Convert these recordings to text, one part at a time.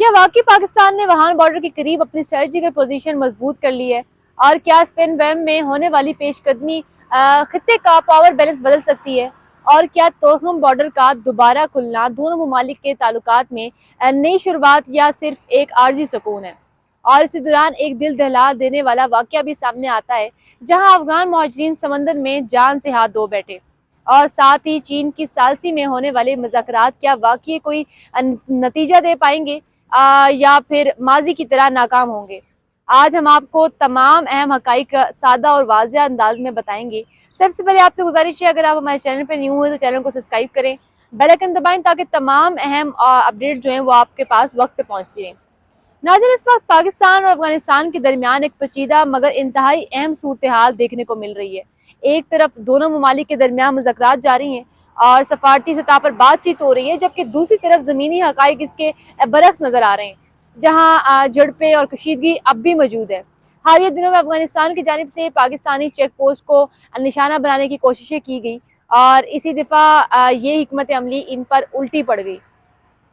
کیا واقعی پاکستان نے وہان بارڈر کے قریب اپنی اسٹریٹجیکل پوزیشن مضبوط کر لی ہے؟ اور کیا اسپن ویم میں ہونے والی پیش قدمی خطے کا پاور بیلنس بدل سکتی ہے؟ اور کیا توخم بارڈر کا دوبارہ کھلنا دونوں ممالک کے تعلقات میں نئی شروعات یا صرف ایک عارضی سکون ہے؟ اور اسی دوران ایک دل دہلا دینے والا واقعہ بھی سامنے آتا ہے، جہاں افغان مہاجرین سمندر میں جان سے ہاتھ دھو بیٹھے، اور ساتھ ہی چین کی ثالثی میں ہونے والے مذاکرات کیا واقعی کوئی نتیجہ دے پائیں گے یا پھر ماضی کی طرح ناکام ہوں گے؟ آج ہم آپ کو تمام اہم حقائق سادہ اور واضح انداز میں بتائیں گے۔ سب سے پہلے آپ سے گزارش ہے، اگر آپ ہمارے چینل پہ نیو ہیں تو چینل کو سبسکرائب کریں، بیل آئیکن دبائیں تاکہ تمام اہم اپڈیٹ جو ہیں وہ آپ کے پاس وقت پہ پہنچتی رہیں۔ ناظرین، اس وقت پاکستان اور افغانستان کے درمیان ایک پیچیدہ مگر انتہائی اہم صورتحال دیکھنے کو مل رہی ہے۔ ایک طرف دونوں ممالک کے درمیان مذاکرات جاری ہیں اور سفارتی سطح پر بات چیت ہو رہی ہے، جبکہ دوسری طرف زمینی حقائق اس کے برعکس نظر آ رہے ہیں، جہاں جھڑپیں اور کشیدگی اب بھی موجود ہے۔ حالیہ دنوں میں افغانستان کی جانب سے پاکستانی چیک پوسٹ کو نشانہ بنانے کی کوششیں کی گئی اور اسی دفعہ یہ حکمت عملی ان پر الٹی پڑ گئی۔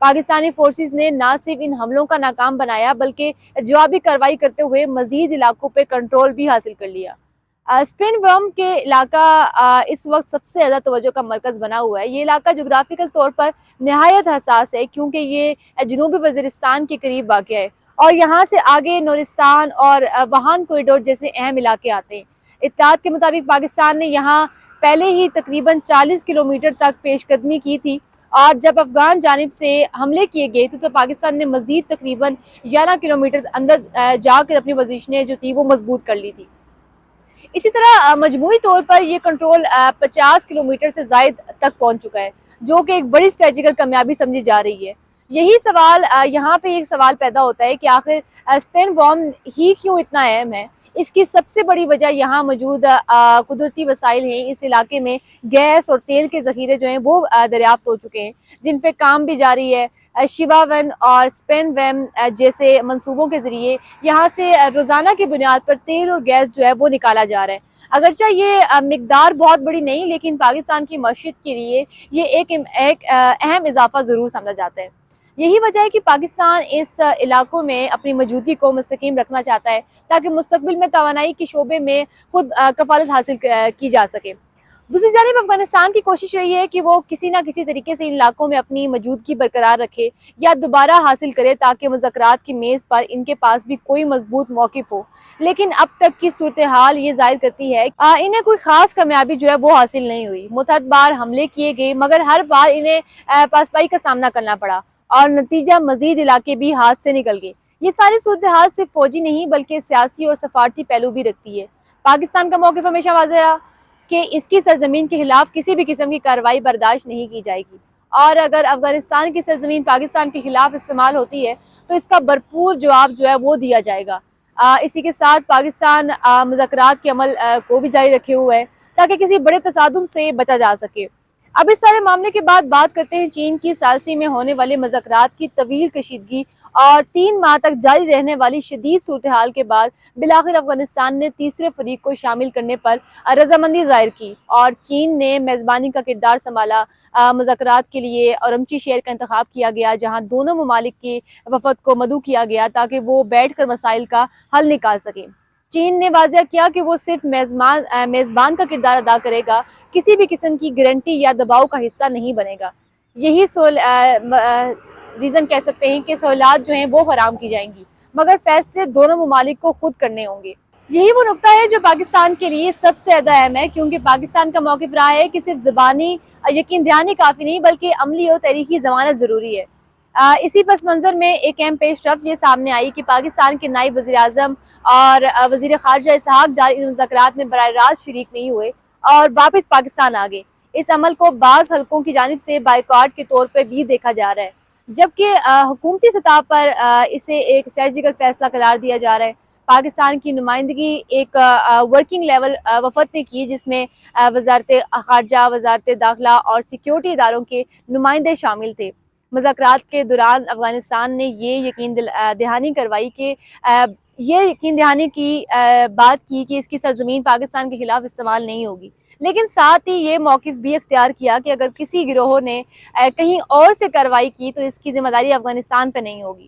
پاکستانی فورسز نے نہ صرف ان حملوں کا ناکام بنایا بلکہ جوابی کارروائی کرتے ہوئے مزید علاقوں پہ کنٹرول بھی حاصل کر لیا۔ اسپن ورم کے علاقہ اس وقت سب سے زیادہ توجہ کا مرکز بنا ہوا ہے۔ یہ علاقہ جغرافیکل طور پر نہایت حساس ہے کیونکہ یہ جنوبی وزیرستان کے قریب واقع ہے اور یہاں سے آگے نورستان اور وہان کوریڈور جیسے اہم علاقے آتے ہیں۔ اطلاعات کے مطابق پاکستان نے یہاں پہلے ہی تقریباً 40 کلومیٹر تک پیش قدمی کی تھی، اور جب افغان جانب سے حملے کیے گئے تھے تو پاکستان نے مزید تقریباً 11 کلومیٹر اندر جا کر اپنی پوزیشنیں جو تھی وہ مضبوط کر لی تھی۔ اسی طرح مجموعی طور پر یہ کنٹرول 50 کلومیٹر سے زائد تک پہنچ چکا ہے، جو کہ ایک بڑی اسٹریٹجیکل کامیابی سمجھی جا رہی ہے۔ یہی سوال یہاں پہ ایک سوال پیدا ہوتا ہے کہ آخر اسپن وارم ہی کیوں اتنا اہم ہے؟ اس کی سب سے بڑی وجہ یہاں موجود قدرتی وسائل ہیں۔ اس علاقے میں گیس اور تیل کے ذخیرے جو ہیں وہ دریافت ہو چکے ہیں، جن پہ کام بھی جاری ہے۔ شیوا ون اور اسپن ویم جیسے منصوبوں کے ذریعے یہاں سے روزانہ کی بنیاد پر تیل اور گیس جو ہے وہ نکالا جا رہا ہے۔ اگرچہ یہ مقدار بہت بڑی نہیں، لیکن پاکستان کی معیشت کے لیے یہ ایک اہم اضافہ ضرور سمجھا جاتا ہے۔ یہی وجہ ہے کہ پاکستان اس علاقوں میں اپنی موجودگی کو مستحکم رکھنا چاہتا ہے تاکہ مستقبل میں توانائی کے شعبے میں خود کفالت حاصل کی جا سکے۔ دوسری جانب افغانستان کی کوشش رہی ہے کہ وہ کسی نہ کسی طریقے سے ان علاقوں میں اپنی موجودگی برقرار رکھے یا دوبارہ حاصل کرے تاکہ مذاکرات کی میز پر ان کے پاس بھی کوئی مضبوط موقف ہو، لیکن اب تک کی صورتحال یہ ظاہر کرتی ہے کہ انہیں کوئی خاص کامیابی جو ہے وہ حاصل نہیں ہوئی۔ متعدد بار حملے کیے گئے مگر ہر بار انہیں پاسپائی کا سامنا کرنا پڑا اور نتیجہ مزید علاقے بھی ہاتھ سے نکل گئے۔ یہ ساری صورتحال صرف فوجی نہیں بلکہ سیاسی اور سفارتی پہلو بھی رکھتی ہے۔ پاکستان کا موقف ہمیشہ واضح رہا کہ اس کی سرزمین کے خلاف کسی بھی قسم کی کارروائی برداشت نہیں کی جائے گی، اور اگر افغانستان کی سرزمین پاکستان کے خلاف استعمال ہوتی ہے تو اس کا بھرپور جواب جو ہے وہ دیا جائے گا۔ اسی کے ساتھ پاکستان مذاکرات کے عمل کو بھی جاری رکھے ہوئے ہے تاکہ کسی بڑے تصادم سے بچا جا سکے۔ اب اس سارے معاملے کے بعد بات کرتے ہیں چین کی ثالثی میں ہونے والے مذاکرات کی طویل کشیدگی اور 3 ماہ تک جاری رہنے والی شدید صورتحال کے بعد بالآخر افغانستان نے تیسرے فریق کو شامل کرنے پر رضامندی ظاہر کی اور چین نے میزبانی کا کردار سنبھالا۔ مذاکرات کے لیے اورمچی شہر کا انتخاب کیا گیا جہاں دونوں ممالک کے وفد کو مدعو کیا گیا تاکہ وہ بیٹھ کر مسائل کا حل نکال سکیں۔ چین نے واضح کیا کہ وہ صرف میزبان کا کردار ادا کرے گا، کسی بھی قسم کی گارنٹی یا دباؤ کا حصہ نہیں بنے گا۔ یہی ریزن کہہ سکتے ہیں کہ سہولیات جو ہیں وہ فراہم کی جائیں گی، مگر فیصلے دونوں ممالک کو خود کرنے ہوں گے۔ یہی وہ نقطہ ہے جو پاکستان کے لیے سب سے زیادہ اہم ہے، کیونکہ پاکستان کا موقف رہا ہے کہ صرف زبانی یقین دہانی کافی نہیں بلکہ عملی اور تاریخی ضمانت ضروری ہے۔ اسی پس منظر میں ایک اہم پیش رفت یہ سامنے آئی کہ پاکستان کے نائب وزیر اعظم اور وزیر خارجہ اسحاق ڈار ان مذاکرات میں براہ راست شریک نہیں ہوئے اور واپس پاکستان آ گئے۔ اس عمل کو بعض حلقوں کی جانب سے بائیکاٹ کے طور پر بھی دیکھا جا رہا ہے، جبکہ حکومتی سطح پر اسے ایک اسٹریٹجیکل فیصلہ قرار دیا جا رہا ہے۔ پاکستان کی نمائندگی ایک ورکنگ لیول وفد نے کی جس میں وزارت خارجہ، وزارت داخلہ اور سیکیورٹی اداروں کے نمائندے شامل تھے۔ مذاکرات کے دوران افغانستان نے یہ یقین دہانی کی بات کی کہ اس کی سرزمین پاکستان کے خلاف استعمال نہیں ہوگی، لیکن ساتھ ہی یہ موقف بھی اختیار کیا کہ اگر کسی گروہ نے کہیں اور سے کارروائی کی تو اس کی ذمہ داری افغانستان پہ نہیں ہوگی۔